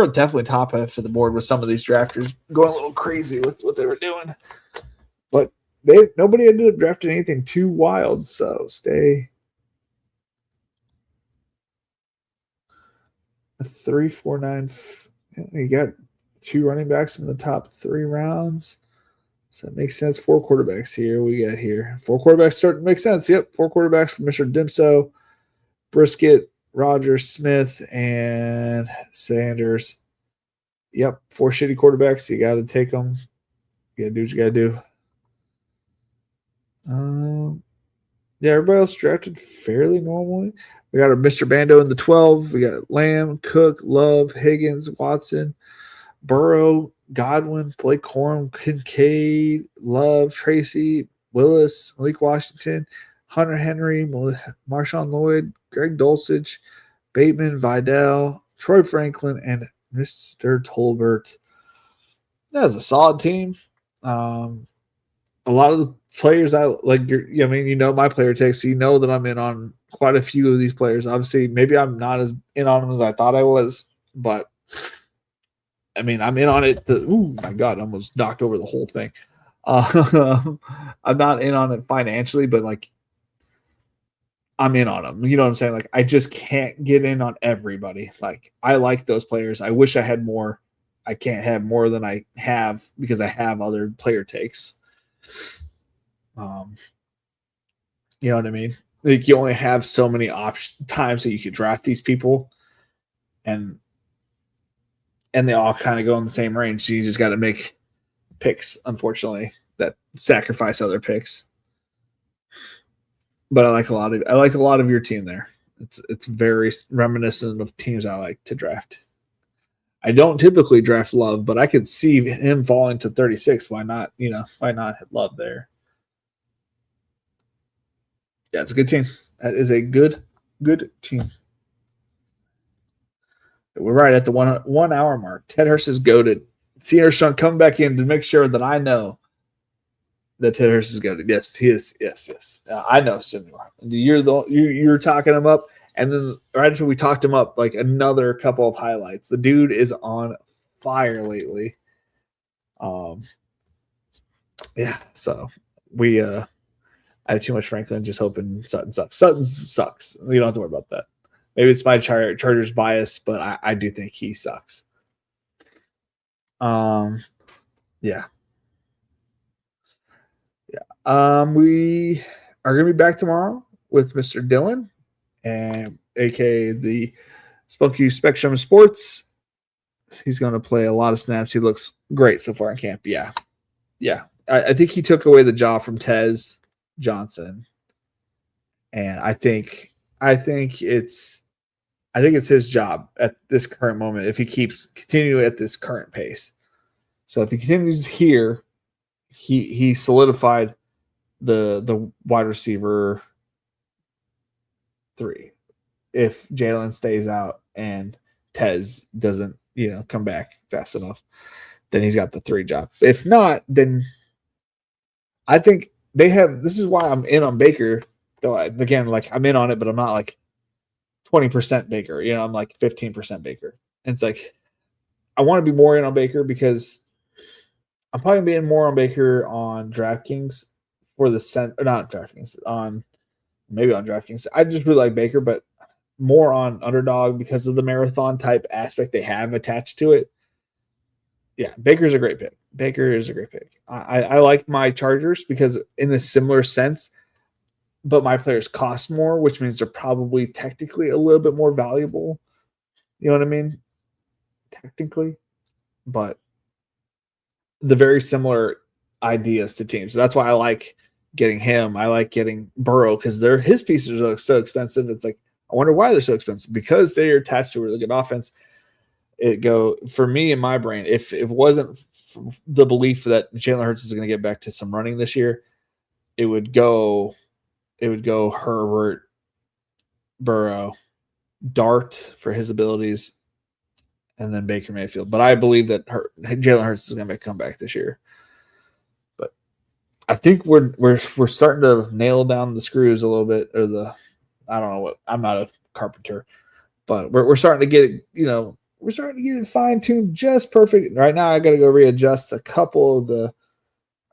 Speaker 1: definitely top half of the board with some of these drafters going a little crazy with what they were doing. But nobody ended up drafting anything too wild, so stay a 3, 4, 9. You got 2 running backs in the top 3 rounds. So that makes sense. 4 quarterbacks here. We got here. 4 quarterbacks start to make sense. Yep. 4 quarterbacks from Mr. Dimso, Brisket, Rogers, Smith, and Sanders. Yep. 4 shitty quarterbacks. You got to take them. You got to do what you got to do. Yeah, everybody else drafted fairly normally. We got our Mr. Bando in the 12. We got Lamb, Cook, Love, Higgins, Watson, Burrow, Godwin, Blake Corum, Kincaid, Love, Tracy, Willis, Malik Washington, Hunter Henry, Marshawn Lloyd, Greg Dulcich, Bateman, Vidal, Troy Franklin, and Mr. Tolbert. That was a solid team. a lot of the players I like. I mean, you know my player takes, so you know that I'm in on quite a few of these players. Obviously, maybe I'm not as in on them as I thought I was, but I mean, I'm in on it. Oh my god, I almost knocked over the whole thing. I'm not in on it financially, but like I'm in on them. You know what I'm saying? Like I just can't get in on everybody. Like I like those players. I wish I had more. I can't have more than I have because I have other player takes. Um, you know what I mean? Like you only have so many times that you could draft these people, and they all kind of go in the same range. So you just got to make picks, unfortunately, that sacrifice other picks. But I like a lot of your team there. It's very reminiscent of teams I like to draft. I don't typically draft Love, but I could see him falling to 36. Why not? Why not hit Love there? Yeah, it's a good team. That is a good team. We're right at the 1 hour mark. Ted Hurst is goated. Senior Sean coming back in to make sure that I know that Ted Hurst is goated. Yes, he is. Yes. I know, Senor. You're talking him up, and then right after we talked him up, like another couple of highlights. The dude is on fire lately. Yeah. So we I have too much Franklin. Just hoping Sutton sucks. Sutton sucks. You don't have to worry about that. Maybe it's my Chargers bias, but I do think he sucks. Yeah. We are going to be back tomorrow with Mr. Dylan, and aka the Spunky Spectrum Sports. He's going to play a lot of snaps. He looks great so far in camp. Yeah. I think he took away the job from Tez Johnson, and I think it's his job at this current moment if he keeps continuing at this current pace. So if he continues here, he solidified the wide receiver 3. If Jalen stays out and Tez doesn't, come back fast enough, then he's got the 3 job. If not, then I think they have. This is why I'm in on Baker. Though again, like I'm in on it, but I'm not like 20% Baker. I'm like 15% Baker. And it's like I want to be more in on Baker because I'm probably being more on Baker on DraftKings for the not DraftKings on maybe on DraftKings. I just really like Baker, but more on Underdog because of the marathon type aspect they have attached to it. Yeah, Baker's a great pick. Baker is a great pick. I like my Chargers because in a similar sense, but my players cost more, which means they're probably technically a little bit more valuable. You know what I mean? Technically, but the very similar ideas to teams. So that's why I like getting him. I like getting Burrow because his pieces are so expensive. It's like I wonder why they're so expensive because they are attached to a really good offense. For me in my brain, if it wasn't the belief that Jalen Hurts is going to get back to some running this year, it would go Herbert, Burrow, Dart for his abilities, and then Baker Mayfield. But I believe that Jalen Hurts is going to come back this year. But I think we're starting to nail down the screws a little bit, or I don't know what. I'm not a carpenter, but we're starting to get it. We're starting to get it fine-tuned just perfect. Right now, I got to go readjust a couple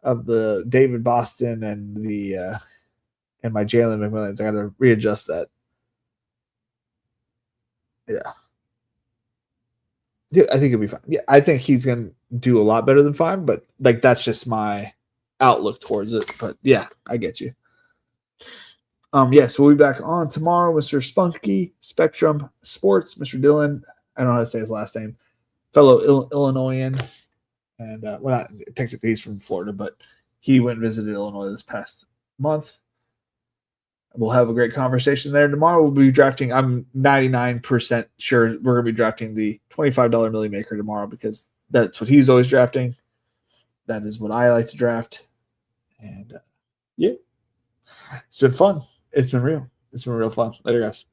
Speaker 1: of the David Boston and and my Jalen McMillians. I got to readjust that. Yeah. I think it'll be fine. Yeah, I think he's going to do a lot better than 5, but like that's just my outlook towards it. But yeah, I get you. Yes, we'll be back on tomorrow, Mr. Spunky Spectrum Sports, Mr. Dylan. I don't know how to say his last name. Fellow Illinoisan, and not technically he's from Florida, but he went and visited Illinois this past month. We'll have a great conversation there. Tomorrow we'll be drafting. I'm 99% sure we're going to be drafting the $25 Milli Maker tomorrow because that's what he's always drafting. That is what I like to draft. And yeah, it's been fun. It's been real. It's been real fun. Later, guys.